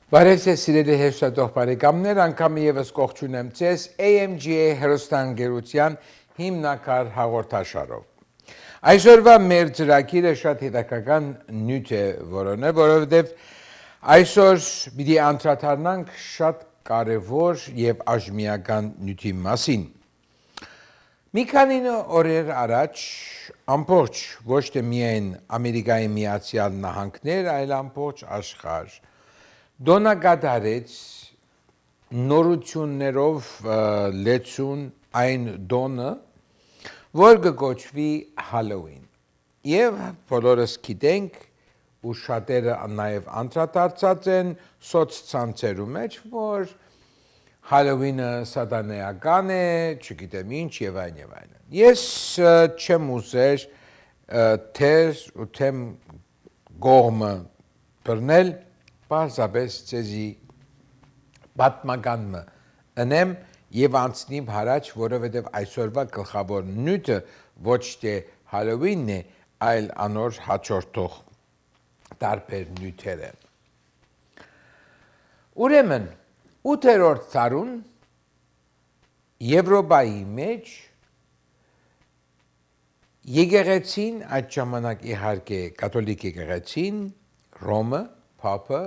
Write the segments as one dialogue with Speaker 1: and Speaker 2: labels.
Speaker 1: Բարև ձեզ սիրելի հերոստատող բարեկամներ, անգամ եւս կողջունեմ ձեզ AMGA հերոստանգերության հիմնակար հաղորդաշարով։ Այսօրվա մեր ծրագիրը շատ հետաքրքրական նյութ է որոնը, որովհետեւ այսօր պիտի անդրադառնանք շատ կարևոր եւ այժմիական նյութի մասին։ Մի քանի օրեր առաջ ամբողջ ոչ թե միայն Ամերիկայի Միացյալ Նահանգներ, այլ ամբողջ աշխարհ դոնագադարեց նորություններով լեցուն այն դոնը, որ կոչվի Հալոուին։ Եվ բոլորս գիտենք, ու շատերը նաև անդրադարձած են սոցցանցերու մեջ, որ Հալոուինը սատանայական է, չգիտեմ ինչ եւ այն եւ այլն։ Ես չեմ ուզեր թեր ու թեմ գողմը բռնել Պարզապես ձեզի պատմականը ընեմ և անցնիմ հարաջ, որովհետև այսօրվա գլխավոր նյութը ոչ թե Հալոուինն է, այլ անոր հաջորդող տարբեր նյութեր են։ Ուրեմն 8-րդ դարուն Եվրոպայի մեջ եկեղեցին, այդ ժամանակ իհարկե կաթոլիկ եկեղեցին, Ռոմը, Փապը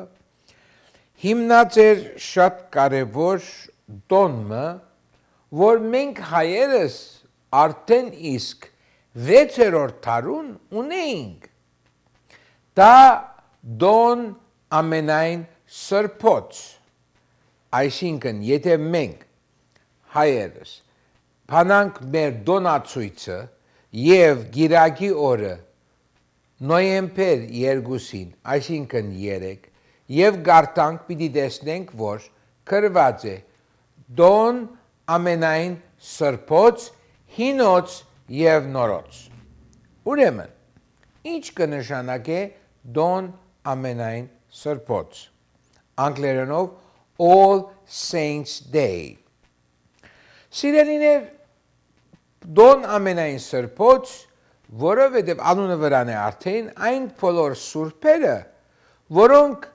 Speaker 1: հիմնած էր շատ կարևոր տոնը, որ մենք հայերս արդեն իսկ 6-րդ դարուն ունեինք։ Դա դոն ամենայն սրբոց, այսինքն եթե մենք հայերս բանանք մեր դոնացույցը և գիրակի օրը նոյեմբեր 2-ին, այսինքն 3, և գարտանք պիտի տեսնենք, որ գրված է դոն ամենայն սրբոց, հինոց և նորոց։ Ուրեմն, ինչ կնշանակե դոն ամենայն սրբոց։ Անգլերենով All Saints Day։ Սիրելիներ, դոն ամենայն սրբոց, որովհետև անունը վրան է արդեն այն բոլոր սուրբերը, որոնք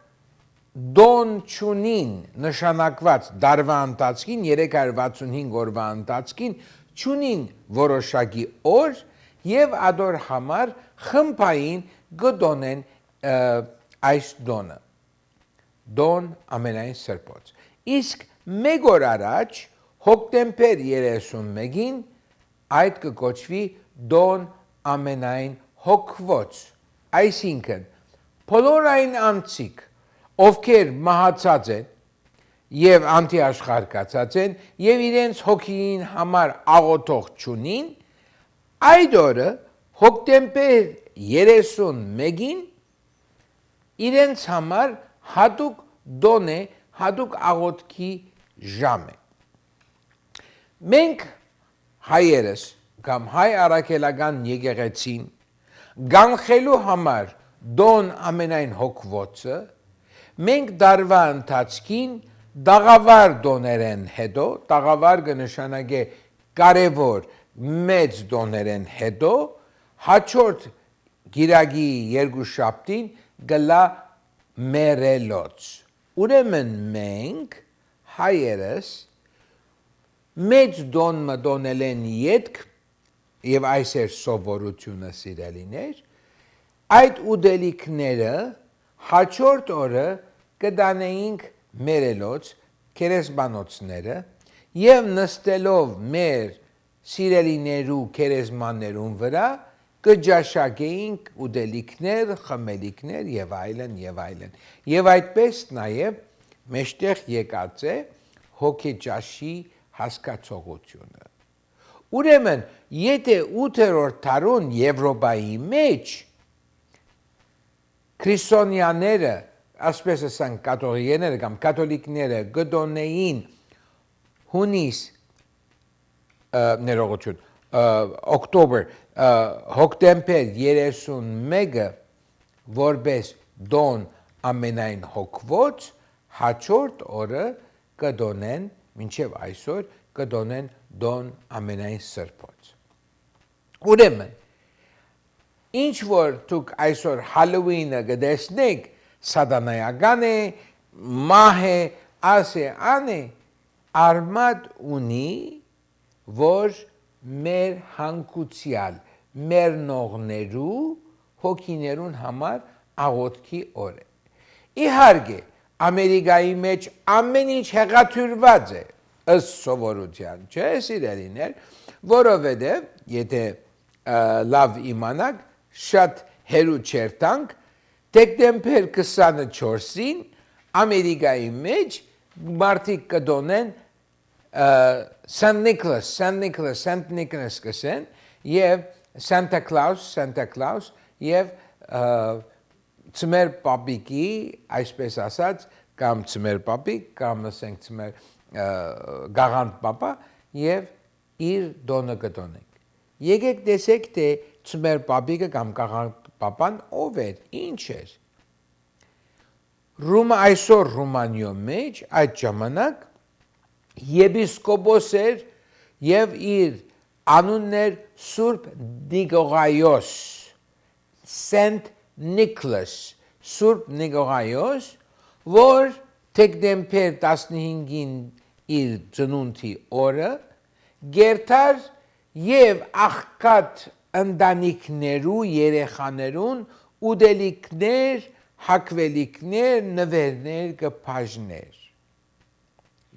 Speaker 1: դոն չունին նշանակված դարվա ընթացքին, 365 օրվա ընթացքին, չունին որոշակի օր և ադոր համար խմբային կդոնեն այս դոնը, դոն ամենայն սրբոց։ Իսկ մեկ օր առաջ, հոկտեմբեր 31-ին, այդ կոչվի դոն ամենայն հոգվոց, այսինքն բոլոր այն անձիկ, ովքեր մահացած են և անտիաշխարհակացած են և իրենց հոգին համար աղոթող չունին, այդ օրը հոկտեմբեր 31-ին իրենց համար հատուկ դոն է, հատուկ աղոթքի ժամ է։ Մենք հայերս կամ հայ առաքելական եկեղեցին գանխելու համար դոն ամենայն հոգվոցը մենք դարվա ընթացքին դաղավար դոներեն հետո, դաղավար կնշանակե կարևոր մեծ դոներեն հետո, հաջորդ գիրակի երկուշաբթին գլա մերելոց։ Ուրեմն մենք հայերս մեծ դոն մտոնել են ետք և այս էր սովորությունը սիրելիներ, այդ ուդելիքները հաջորդ օրը կդանեինք մերելոց, քերեսմանոցները և նստելով մեր սիրելիներու քերեսմաններուն վրա կջաշակեինք ուդելիքներ, խմելիքներ և այլն և այլն։ Եվ այդպես նաև մեջտեղ եկած է հոգեջաշի հասկացողությունը։ Ուրեմն, եթե 8-րդ դարուն Եվրոպայի մեջ քրիստոնյաները, ասպես ասենք կաթողիկները կամ կաթոլիկները գտոնեին հունիս ներողություն, հոկտեմբեր 31-ը որպես դոն ամենայն հոգվոց, հաջորդ օրը կդոնեն, մինչև այսօր կդոնեն դոն ամենայն սրբոց։ Ուրեմն, ինչ որ դուք այսօր Հալոուինը կտեսնեք, սատանայական է, մահե ասե անը արմատ ունի որ մեր հանգուցյալ մեր նողներու հոգիներուն համար աղոթքի օր է իհարկե Ամերիկայի մեջ ամեն ինչ հեղաթյուրված է ըստ սովորության չէ սիրելիներ որովհետև եթե լավ իմանաք շատ հերու չերտանք դեկտեմբեր 24-ին Ամերիկայի մեջ մարդիկ կդոնեն Saint Nicholas կսեն եւ Santa Claus եւ ծմեր պապիկի այսպես ասած կամ ծմեր պապիկ կամ ասենք ծմեր գաղանտ պապա եւ իր դոնը կդոնենք եկեք տեսեք թե ծմեր պապիկը կամ գաղանտ պապան ով էր ինչ էր այսօր Ռումանիո մեջ այդ ժամանակ եպիսկոպոս էր եւ իր անունն էր Սուրբ Նիկողայոս Saint Nicholas Սուրբ Նիկողայոս որ դեկտեմբեր 15-ին իր ծնունդի օրը գերտար եւ աղքատ ընտանիքներու երեխաներուն ուդելիքներ հակվելիքներ նվերներ կփաժներ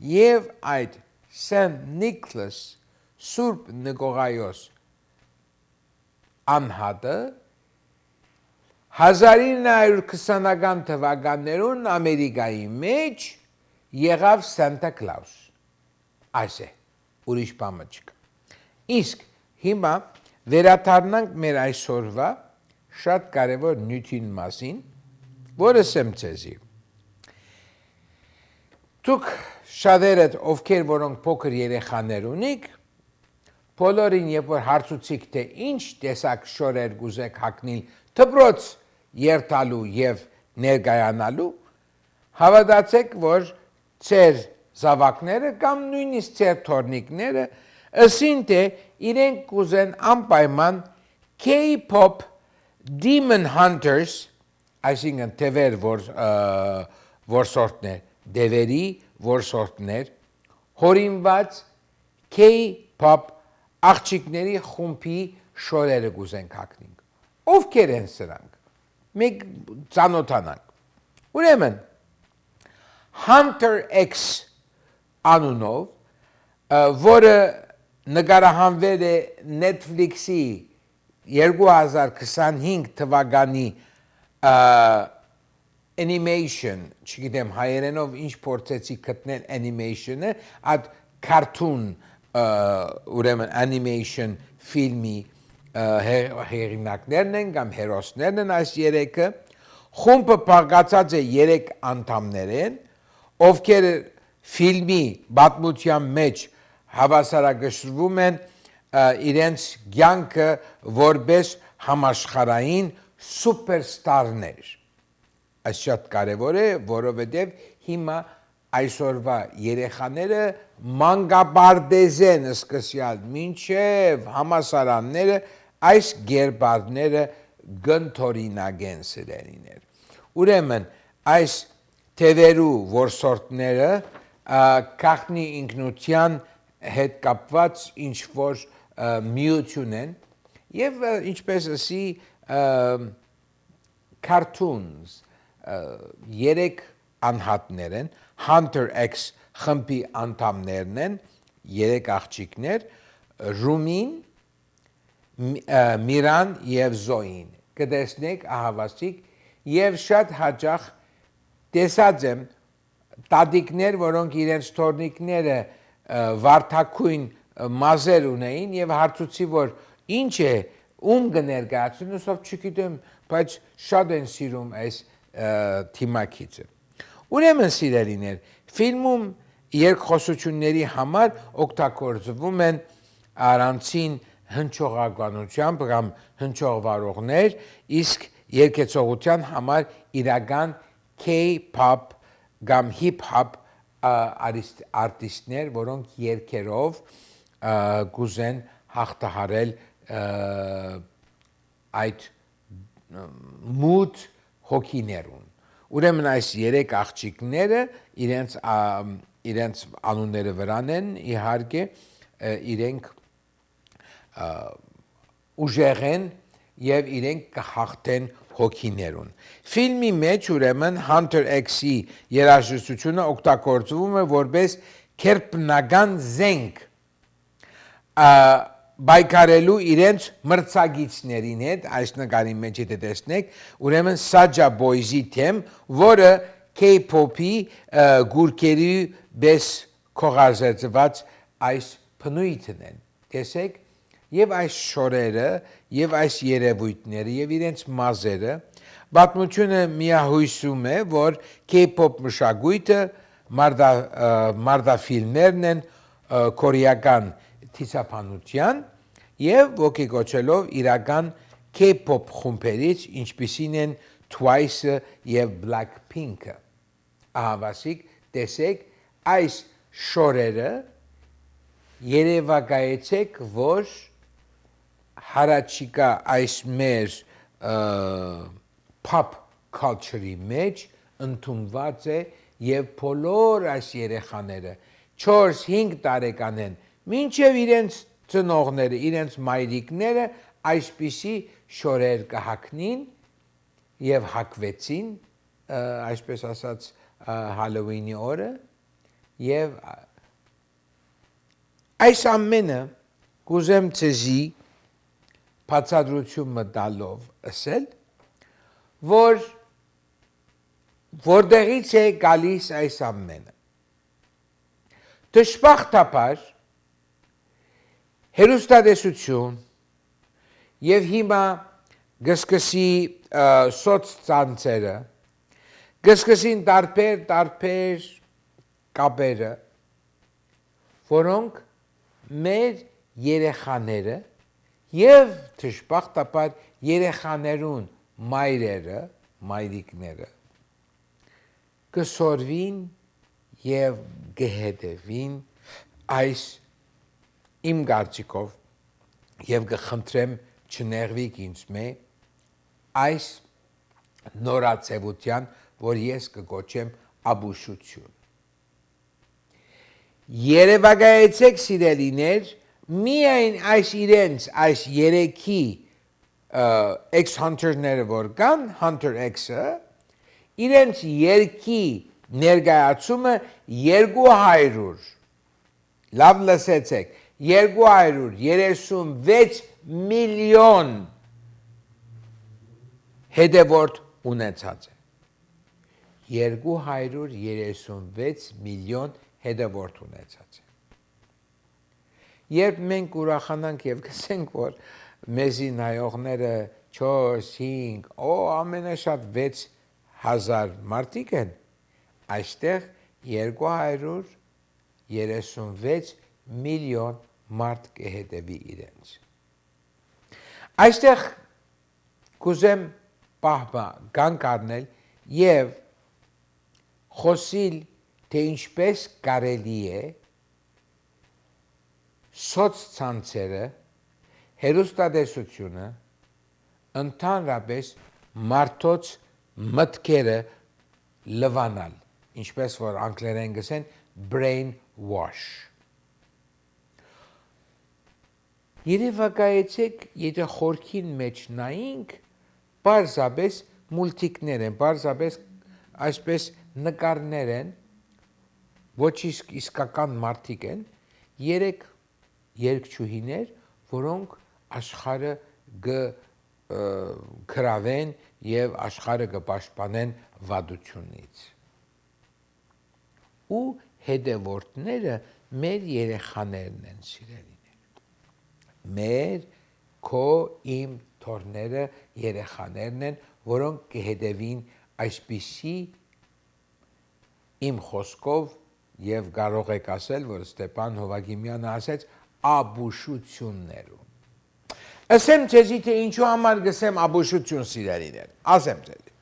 Speaker 1: եւ այդ Saint Nicholas Սուրբ Նիկողայոս անհատը 1920-ական թվականներուն Ամերիկայի մեջ եղավ Santa Claus այս է ուրիշ բան չկա իսկ հիմա վերադառնանք մեր այսօրվա շատ կարևոր նյութին մասին որը սեմ ցեզի Դուք շատերդ ովքեր որոնք փոքր երեխաներ ունիք բոլորին երբ որ հարցուցիք թե ինչ տեսակ շորեր գուզեք հագնել դպրոց երթալու եւ ներկայանալու հավատացեք որ ծեր զավակները կամ նույնիսկ ծեր թորնիկները ըսին թե իրենք կուզեն անպայման K-pop Demon Hunters այսինքն թևեր որսորդներ դևերի որսորդներ հորինված K-pop աղջիկների խումբի շորերը գուզենք հագնենք ովքեր են սրանք մեկ ծանոթանանք ուրեմն Hunter X անունով որը նկարահանվել է Netflix-ի 2025 թվականի animation, չգիտեմ հայերենով ինչ փորձեցի գտնել animation-ը, այդ cartoon ուրեմն animation ֆիլմի հեղինակներն են կամ հերոսներն են այս երեքը, խումբը բաղկացած է 3 անդամներեն, ովքեր ֆիլմի պատմության մեջ հավասարակշռվում են իրենց կյանքը որպես համաշխարհային սուպերստարներ Այս շատ կարևոր է, որովհետև հիմա այսօրվա երեխաները մանկապարտեզեն սկսյալ մինչև համասարանները այս գերբարները գնթորինագեն սրերիներ։ Ուրեմն այս թևերու որսորդները կախնի ինքնության հետ կապված ինչ-որ միություն են և ինչպես ասի cartoons երեք անհատներ են, Hunter X խմբի անդամներն են, երեք աղջիկներ, Ռումին, Միրան և Զոին, կտեսնեք ահավասիկ և շատ հաճախ տեսած եմ տատիկներ, որոնք իրենց թորնիկները վարդակույն մազեր ունեին և հարցուցի, որ ինչ է, ում կներկայացնեն, ուսով չգիտեմ, բայց շատ են սիրում այս թիմակիցը։ Ուրեմն սիրելիներ, ֆիլմում երկխոսությունների համար օգտագործվում են առանցին հնչողականությամբ կամ հնչողվարողներ, իսկ երգեցողության համար իրական K-pop կամ hip-hop արտիստներ, որոնք երգերով գուզեն հաղթահարել այդ մութ հոգիներուն։ ուրեմն այս 3 աղջիկները իրենց անունները վրան են իհարկե իրենք ուժեղ են եւ իրենք կհաղթեն հոգիներուն ֆիլմի մեջ ուրեմն Hunter X-ի երաժշտությունը օգտագործվում է որպես քերպնական զենք բայկարելու իրենց մրցակիցներին հետ այս նկարի մեջ եթե տեսնեք ուրեմն Saja Boys-ի թեմ որը K-pop-ի գուրքերի բես քողարզված այս բնույթն են տեսեք եւ այս շորերը եւ այս երևույթները եւ իրենց մազերը պատմությունը միահույսում է որ K-pop մշակույթը մարդաֆիլմերն են կորեական թիսապանության եւ ոգեգոճելով իրական K-pop խումբերից ինչպիսին են Twice-ը եւ Blackpink-ը ահավասիկ տեսեք այս շորերը երևակայեցեք որ հարաճիկա այս մեր pop culture-ի մեջ ընդունված է եւ բոլոր այս երեխաները 4-5 տարեկան են մինչեւ իրենց ծնողները իրենց մայրիկները այսպիսի շորեր կհագնին եւ հագվեցին այսպես ասած Halloween-ի օրը եւ այս ամենը կուզեմ ցեզի բացատրություն մտալով ասել որ որտեղից է գալիս այս ամենը դժբախտաբար հերոստատեսություն եւ հիմա գսկսի սոցցանցերը գսկսին տարբեր կապերը որոնք մեր երեխաները եւ դժբախտաբար երեխաներուն մայրիկները կսորվին եւ գհետևին այս իմ կարծիքով եւ կխնդրեմ չներվիկ ինձ մե այս նորացեվության որ ես կգոչեմ աբուշություն երևակայեցեք սիրելիներ միայն այս իրենց այս երեքի X-Hunter-ները որ կան Hunter X-ը իրենց երկի ներկայացումը 200 լավ լսեցեք 236 միլիոն հետևորդ ունեցած է 236 միլիոն հետևորդ ունեցած է երբ մենք ուրախանանք եւ կսենք որ մեզի նայողները 4-5 ամենաշատ 6000 մարդիկ են այստեղ 236 միլիոն մարդ կհետևի իրենց այստեղ կուզեմ կանգ առնել եւ խոսիլ թե ինչպես կարելի է սոցցանցերը հերոստատեսությունը ընդհանրապես մարդոց մտքերը լվանալ ինչպես որ անգլերեն գսեն brain wash երևակայեցեք եթե խորքին մեջ նայինք բարձաբես մուլտիկներ են բարձաբես այսպես նկարներ են ոչ իսկական մարդիկ են երեք երկչուհիներ որոնք աշխարհը գրավեն եւ աշխարհը կպաշտպանեն վատությունից ու հետևորդները մեր երեխաներն են սիրելիներ մեր քո իմ թորները երեխաներն են որոնք կհետևին այսպիսի իմ խոսքով եւ կարող եք ասել որ Ստեփան Հովագիմյանը ասեց աբուշություններում ասեմ ցեզի թե ինչու համար գսեմ աբուշություն սիրելիներ ասեմ ցեզի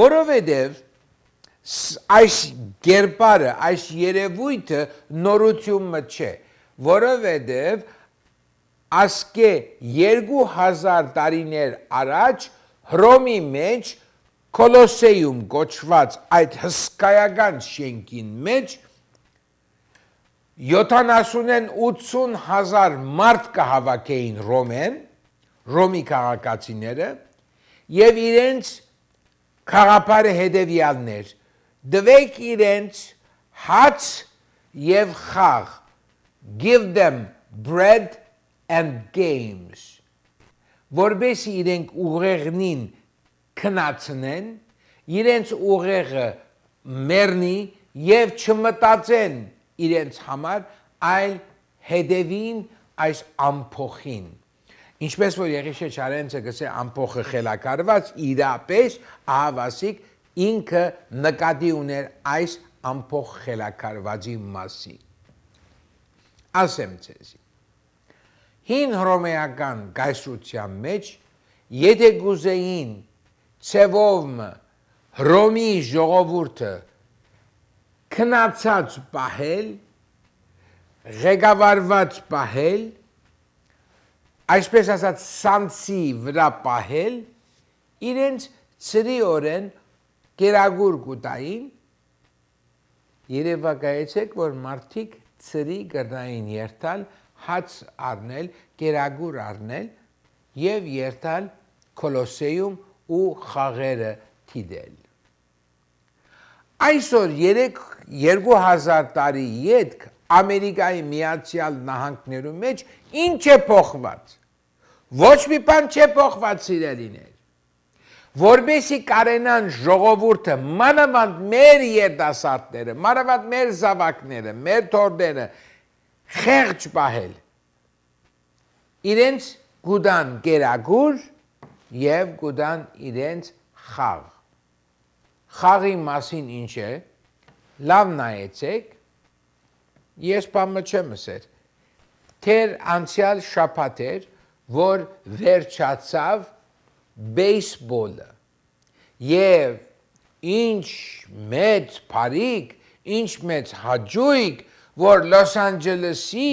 Speaker 1: որովհետեւ այս գերբարը այս երևույթը նորություն չէ որովհետեւ ասկե 2000 տարիներ առաջ Հռոմի մեջ Կոլոսեյում գոչված այդ հսկայական շենքին մեջ 70-80 հազար մարդ կհավաքեին Ռոմի քաղաքացիները եւ իրենց խաղապարը հետևյալներ դվեք իրենց հաց եւ խաղ give them bread and games որպես իրենք ուղեղնին քնացնեն իրենց ուղեղը մեռնի եւ չմտածեն իրենց համար այլ հետևին այս ամփոխին ինչպես որ Եղիշե Չարենցը գսե ամփոխը խելակարված իրապես ահավասիկ ինքը նկատի ուներ այս ամփոխ խելակարվածի մասին ասեմ ցեզի հին հռոմեական կայսրության մեջ եթե գուզեին ցևով Հռոմի ժողովուրդը քնացած պահել ղեկավարված պահել այսպես ասած սանցի վրա պահել իրենց ծրիորեն կերագուր կուտային երևակայեցեք որ մարդիկ ծրի գրնային երթալ հաց առնել կերագուր առնել եւ երթալ կոլոսեյում ու խաղերը թիդել այսօր 2000 տարի ետք Ամերիկայի Միացյալ Նահանգներու մեջ ինչ է փոխված ոչ մի բան չէ փոխված սիրելիներ որբեսի կարենան ժողովուրդը մանավանդ մեր երիտասարդները մանավանդ մեր զավակները մեր թորները խեղճ պահել իրենց գուդան գերագուր եւ գուդան իրենց խաղ խաղի մասին ինչ է լավ նայեցեք ես բամը չեմ ասել թեր անցյալ շաբաթեր որ վերջացավ բեյսբոլը եւ ինչ մեծ բարիք ինչ մեծ հաջույք որ Լոս Անջելեսի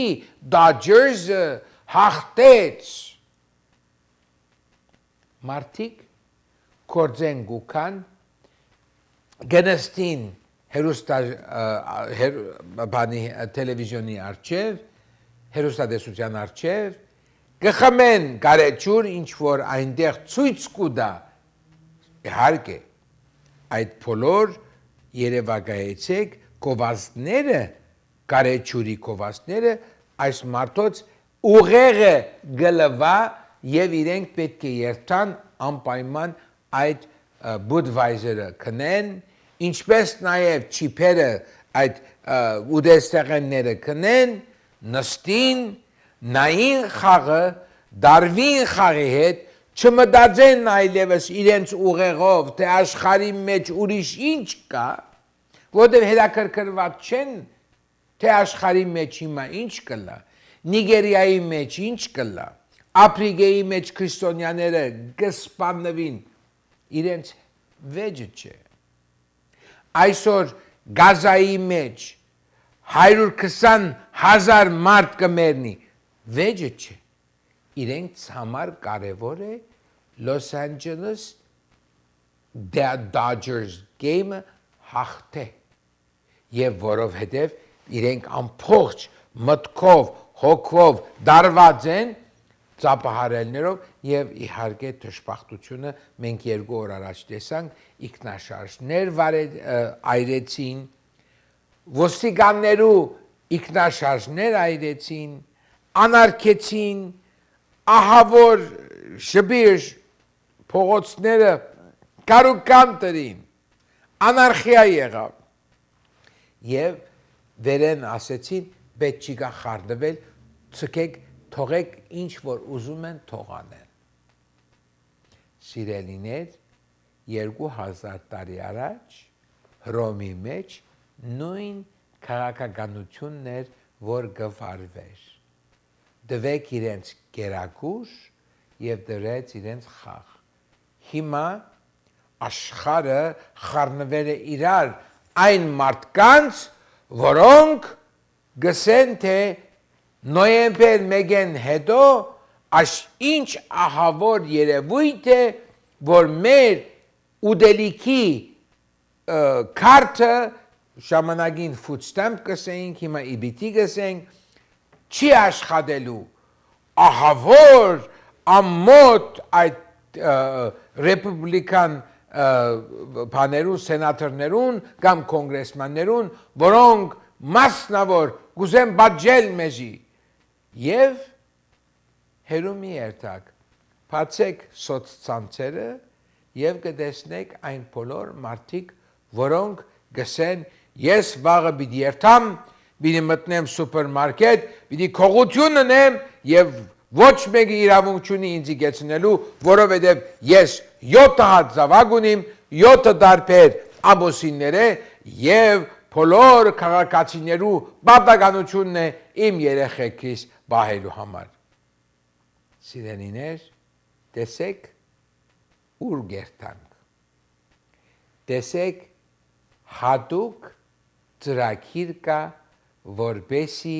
Speaker 1: Դոջերսը հաղթեց մարդիկ կորձեն գուքան գնստին տելևիզիոնի արջև, հերոստատեսության արջև, գխմեն գարեջուր ինչ որ այնտեղ ցույց կուտա, իհարկե, այդ բոլոր երևակայեցեք կովազդները, գարեջուրի կովազդները այս մարդոց ուղեղը գլվա եւ իրենք պետք է երթան անպայման այդ Budweiser-ը քնեն ինչպես նաև չիփերը այդ ուդեստեղենները քնեն նստին նային խաղը դարվին խաղի հետ չմտածեն այլևս իրենց ուղեղով թե աշխարհի մեջ ուրիշ ինչ կա որտեղ հետաքրքրված չեն թե աշխարհի մեջ հիմա ինչ կլա Նիգերիայի մեջ ինչ կլա Աֆրիկայի մեջ քրիստոնյաները կսպանվին իրենց վեճը չէ այսօր Գազայի մեջ 120,000 մարդ կմեռնի վեճը չէ իրենց համար կարևոր է Los Angeles Dodgers game-ը հաղթե եւ որովհետեւ իրենք ամբողջ մտքով հոգով դարված են ծափահարելներով եւ իհարկե դժբախտությունը մենք 2 օր առաջ տեսանք ինքնաշարժներ այրեցին ոստիկաններու ինքնաշարժներ այրեցին անարգեցին ահավոր շբիր փողոցները կարուկան տրին անարխիա եղավ եւ վերեն ասեցին պետք չի գա խառնվել ցկեք թողեք ինչ որ ուզում են թողանեն սիրելիներ 2000 տարի առաջ Հռոմի մեջ նույն քաղաքականությունն էր որ գվարվեր դվեք իրենց գերագուր եւ դրեց իրենց խաղ հիմա աշխարհը խառնվել է իրար այն մարդկանց որոնք գսեն թե նոյեմբեր 1-ին հետո ինչ ահավոր երևույթ է որ մեր ուդելիքի քարտը ժամանակին food stamp կսենք, հիմա EBT կսենք, չի աշխատելու, ահավոր ամոթ այդ ռեպուբլիկան բաներուն, սենատորներուն կամ կոնգրեսմաններուն, որոնք մասնավոր գուզեն բաժել մեզի եւ հերու մի երթակ բացեք սոցցանցերը եւ կտեսնեք այն բոլոր մարդիկ, որոնք գսեն ես վաղը պիտի երթամ, պիտի մտնեմ սուպերմարկետ, պիտի քողություն ունեմ եւ ոչ մեկը իրավունք չունի ինձ գեցնելու, որովհետեւ ես 7 հատ զավակ ունիմ, 7 տարբեր ամուսիններ եւ բոլոր քաղաքացիներու բավականությունն է իմ երեխեքիս բահելու համար։ Սիրելիներ, տեսեք ուր գերտանք։ Տեսեք հատուկ ծրագիր կա, որբեսի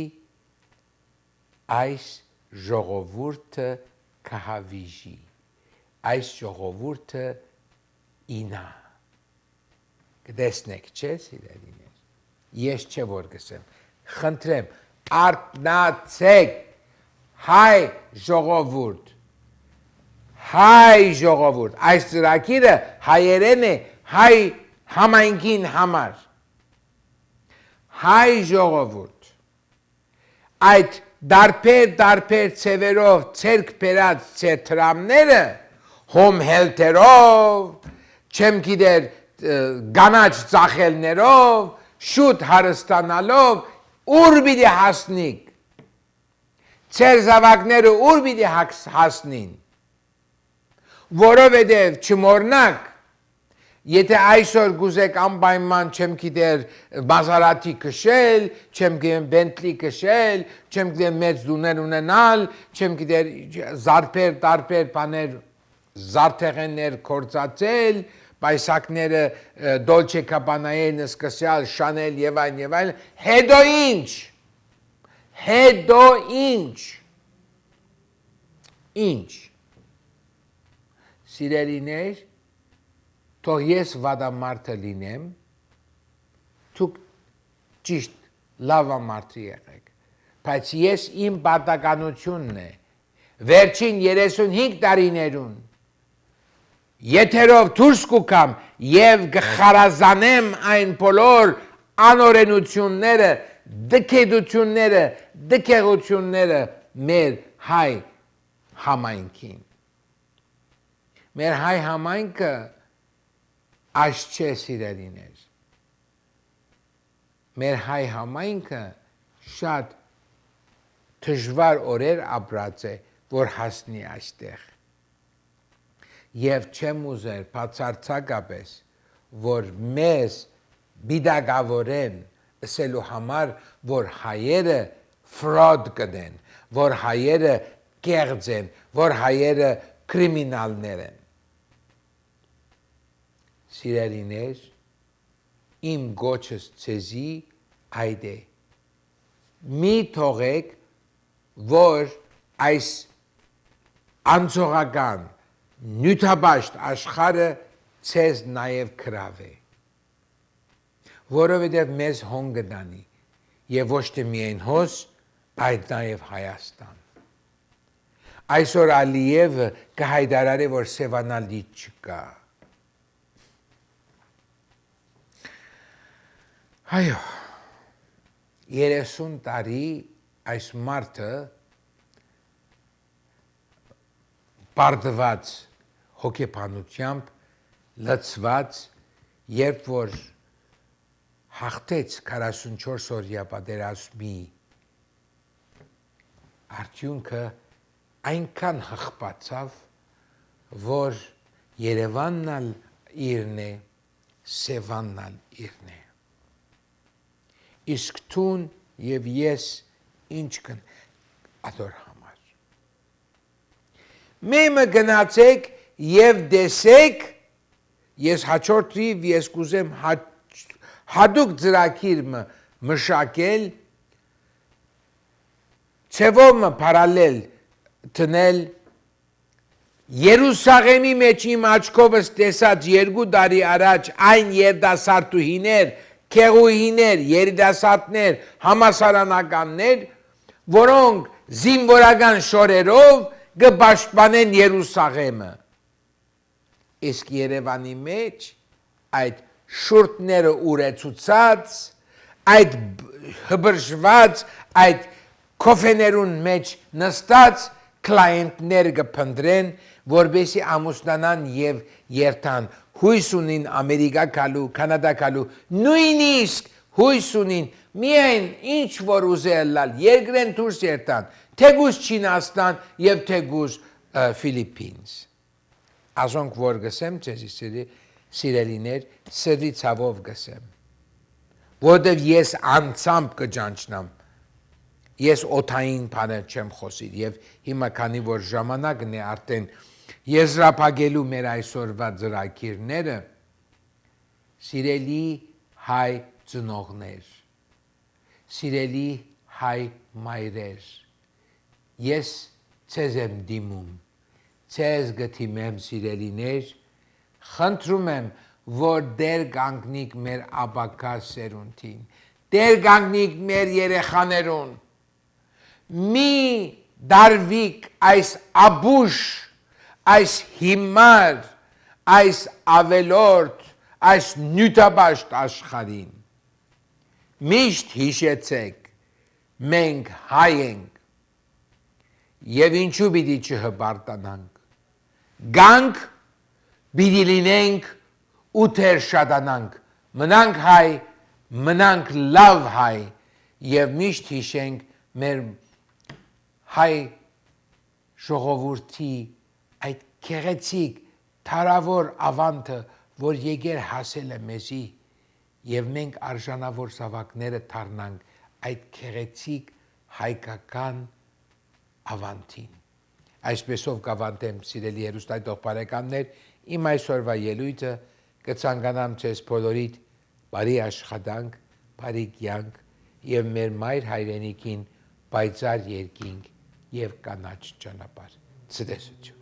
Speaker 1: այս ժողովուրդը կհավիժի, այս ժողովուրդը ինա։ Կտեսնեք, չէ, սիրելիներ, ես չէ որ գսեմ, խնդրեմ, արթնացեք, հայ ժողովուրդ, այս ծրագիրը հայերեն է, հայ համայնքին համար, հայ ժողովուրդ, այդ դարբեր ծևերով ցերկ բերած ցետրամները, հոմ հելտերով, չեմ գիտեր գանաչ ծախելներով, շուտ հարստանալով, ուր պիտի հասնիք, ծեր զավակները ուր պիտի հասնին, որովհետև չմոռնաք, եթե այսօր գուզեք անպայման չեմ գիտեր Մազարատի քշել, չեմ գիտեմ Բենտլի քշել, չեմ գիտեմ մեծ դուներ ունենալ, չեմ գիտեր տարբեր բաներ զարթեղեններ կործածել, պայսակները Դոլչե Գաբանայեն սկսյալ Շանել եւ այլն, հետո ինչ Սիրելիներ, թող ես վադամարտը լինեմ, դուք ճիշտ լավամարտը եղեք, բայց ես իմ պատականությունն է, վերջին 35 տարիներուն, եթերով դուրս կուքամ եւ գխարազանեմ այն բոլոր անօրենությունները, դքեդությունները մեր հայ համայնքին։ Մեր հայ համայնքը այս չէ սիրելիներ։ Մեր հայ համայնքը շատ դժվար օրեր ապրած է, որ հասնի այստեղ։ Եվ չեմ ուզեր բացարձակապես, որ մեզ բիդագավորեն ասելու համար, որ հայերը ֆրոդ կդեն, որ հայերը կեղծ են, որ հայերը կրիմինալներ են։ Սիրելիներ, իմ գոչս ցեզի այդ է։ Մի թողեք, որ այս անցողական նյութաբաշտ աշխարհը ցեզ նաև կրավե։ Որովհետև մեզ հոն կդանի եւ ոչ թե միայն հոս, այլ նաև Հայաստան։ Այսօր Ալիևը կհայտարարի, որ Սևանալի չկա։ Այո, 30 տարի այս մարդը բարդված հոգեբանությամբ լցված, երբ որ հաղթեց 44 օրյա պատերազմի արդյունքը այնքան հղբացավ, որ Երևանն ալ իրն է, Սևանն ալ իրն է։ Իսկ տուն եւ ես ինչ կն ադոր համար։ Մեմը գնացեք եւ դեսեք, ես հաջորդիվ ես կուզեմ հադուկ ծրագիր մշակել, ցևոմը պարալել տնել Երուսաղեմի մեջ իմ աչքովս տեսած 2 տարի առաջ այն երիտասարդուհիներ, քեղուհիներ, երիտասարդներ, համասարանականներ, որոնք զինվորական շորերով կպաշտպանեն Երուսաղեմը։ Իսկ Երևանի մեջ այդ շուրթները ուրեցուցած, այդ հբրժված, այդ կոֆեներուն մեջ նստած կլայենտներ կփնտրեն, որբեսի ամուսնանան եւ երթան, հույս ունին Ամերիկա գալու, Կանադա գալու, նույնիսկ հույս ունին միայն ինչ որ ուզելալ, երկրեն դուրս երթան, թեկուզ Չինաստան եւ թեկուզ Ֆիլիպինս։ Ասոնք որ գսեմ ձեզի սիրելիներ, սրի ցավով գսեմ, որտեւ ես անցամբ կճանչնամ, ես օթային բանը չեմ խոսիր եւ հիմա քանի որ ժամանակն է արդեն եզրափակելու մեր այսօրվա ծրագիրները, սիրելի հայ ծնողներ, սիրելի հայ մայրեր, ես ցեզ եմ դիմում, ցեզ գտիմեմ սիրելիներ, խնդրում եմ, որ դեր կանգնիկ մեր ապակա սերունդին, դեր կանգնիկ մեր երեխաներուն, մի դարվիկ այս աբուշ, այս հիմար, այս ավելորդ, այս նյութաբաշտ աշխարհին, միշտ հիշեցեք, մենք հայ ենք, եւ ինչու պիտի չհպարտանանք, գանք պիտի լինենք ու թեր շատանանք, մնանք հայ, մնանք լավ հայ եւ միշտ հիշենք մեր հայ ժողովրդի այդ քեղեցիկ թարավոր ավանտը, որ եկեր հասել է մեզի եւ մենք արժանավոր զավակները դառնանք այդ քեղեցիկ հայկական ավանտին։ Այսպեսով կավանդեմ սիրելի հեռուստայտող բարեկամներ, իմ այսօրվա ելույթը կցանկանամ ձեզ բոլորիդ բարի աշխատանք, բարի կյանք եւ մեր մայր հայրենիքին պայծառ երկինք եւ կանաչ ճանապարհ։ Ցտեսություն։